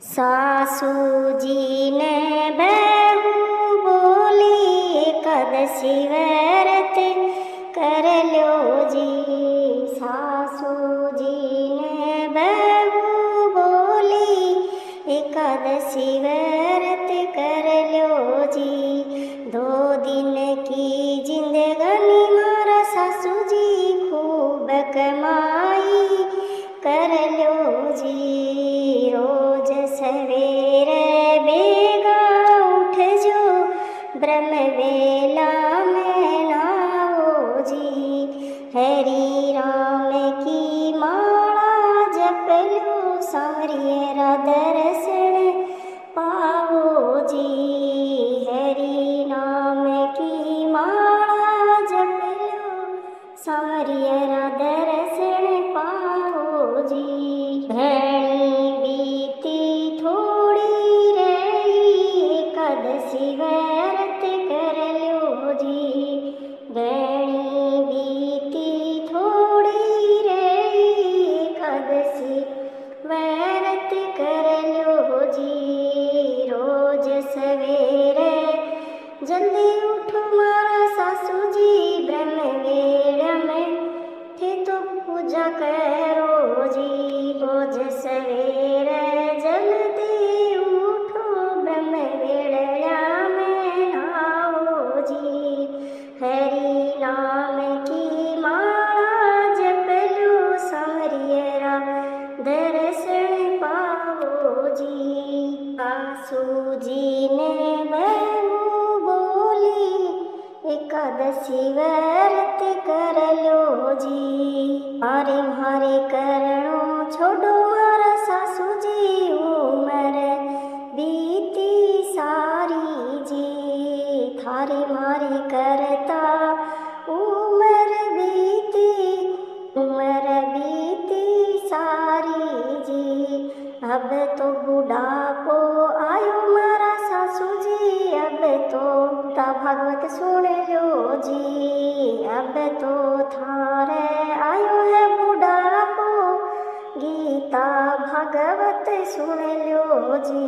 सासू जी ने बहू बोली एकादशी व्रत कर लो जी। सासू जी ने बहू बोली एकादशी व्रत कर लो जी। 2 दिन की जिंदगानी मारा सासू जी खूब कमाई कर लो जी। रोज सवेरे बेगा उठ जो ब्रह्म वेला में नाओ जी। हरि राम की माला जप लो सांवरिया दर्शन पाओ जी। हरि नाम की माला जप लो सांवरिया दर्शन पाओ जी। घणी बीती थोड़ी रही एकादशी व्रत कर लो जी। घणी बीती थोड़ी रही एकादशी व्रत कर लो जी। रोज सवेरे जल्दी उठो मारा सासू जी। ब्रह्म वेला में थे तो पूजा करो जी। रोज सवेरे जल्दी उठो ब्रह्म वेला में नहाओ जी। हरि नाम की माला जप लो सांवरिया दर्शन पाओ जी। सासू जी ने बहू बोली एकादशी व्रत कर लो जी। मारे मारे करणो छोड़ो मारा सासू जी। उम्र बीती सारी जी थारी मारी करता उम्र बीती सारी जी। अब तो बुढ़ापो आयो मारा सासू जी। अब तो भागवत सुन लो जी। अब तो थारे आयो है बुढ़ापो गीता भागवत सुन लो जी।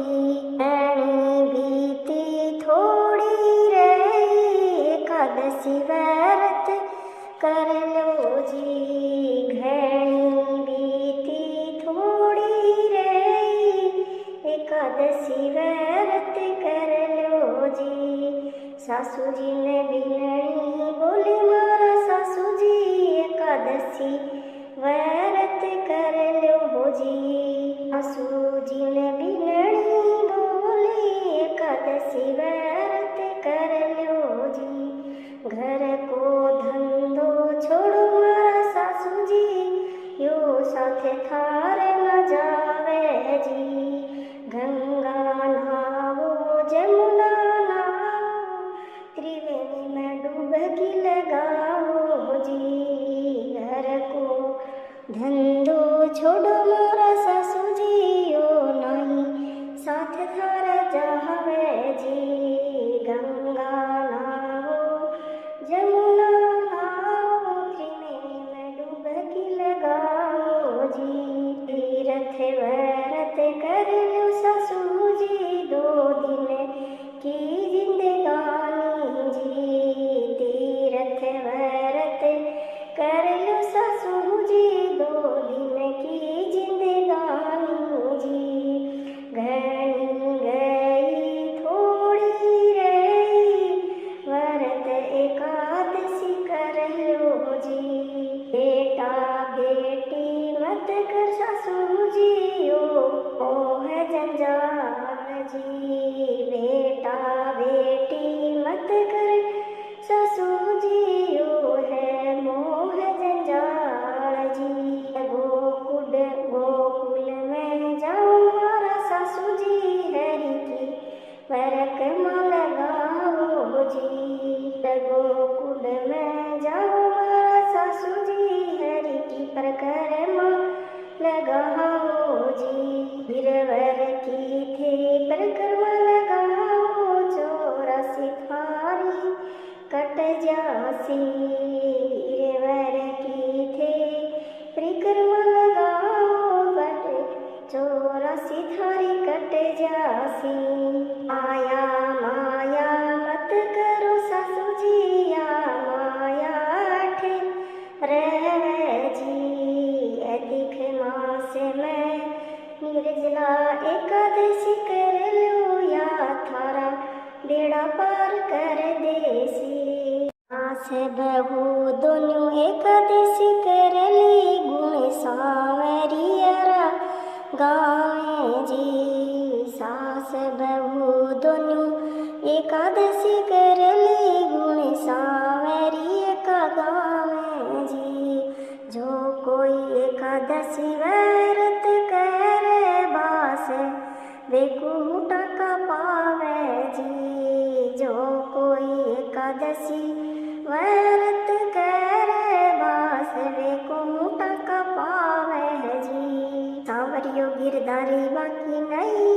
घणी बीती थोड़ी रही एकादशी व्रत कर लो जी। घणी बीती थोड़ी रही एकादशी व्रत कर लो जी। सासू जी ने बिनड़ी बोली मारा सासू जी एकादशी व्रत कर लो जी। सासू जी ने बिनड़ी बोली एकादशी व्रत कर लो जी। घर को धंधो छोड़ो मारा सासू जी। यो साथे थारे न जावे जी। गंगा नहावो जमुना नहावो त्रिवेणी में डुबकी लगाओ जी। घर को धंधो छोड़ो मोरा सासू जी। ओ नहीं साथ थारे जावे जी। गंगा नहावो जमुना नहावो त्रिवेणी में डुबकी लगाओ जी। तीर्थ व्रत कर लो सासू जी। 2 दिन की जिंदगानी जी। तीर्थ व्रत कर लो सासू जी। 2 दिन की जिंदगानी जी। घनी गई थोड़ी रही व्रत एकादशी कर लो जी। बेटा बेटी मत कर सासू जी। ओ है जंजाल जी। बेटा बेटी मत कर सासू जी। ओ है मोह जंजाल जी। गोकुल में जाओ मारा सासू जी। हरि की परिक्रमा लगाओ जी। गोकुल में जाओ मारा सासू जी। हरि की परिक्रमा लगाओ जी। गिरवर की थे परिक्रमा लगाओ 84 थारी कट जासी। गिरवर की थे परिक्रमा लगाओ बट 84 थारी कट सी। आया माया मत करो सासू जी, या माया ठे रहवे जी। अधिक मास में निर्जला एकादशी कर लो, या थारा बेड़ा पार कर देसी। सास बहू दोनों एकादशी कर ली, गुण सांवरिया गावे जी। सास बहू दोनों एकादशी कर ली, गुण सांवरिया का गावे जी। जो कोई एकादशी व्रत करे बास, वे कूटा का पावे जी। जो कोई एकादशी व्रत करे बास, वे कूटा का पावे जी। सांवरियो गिरधारी बाकी नहीं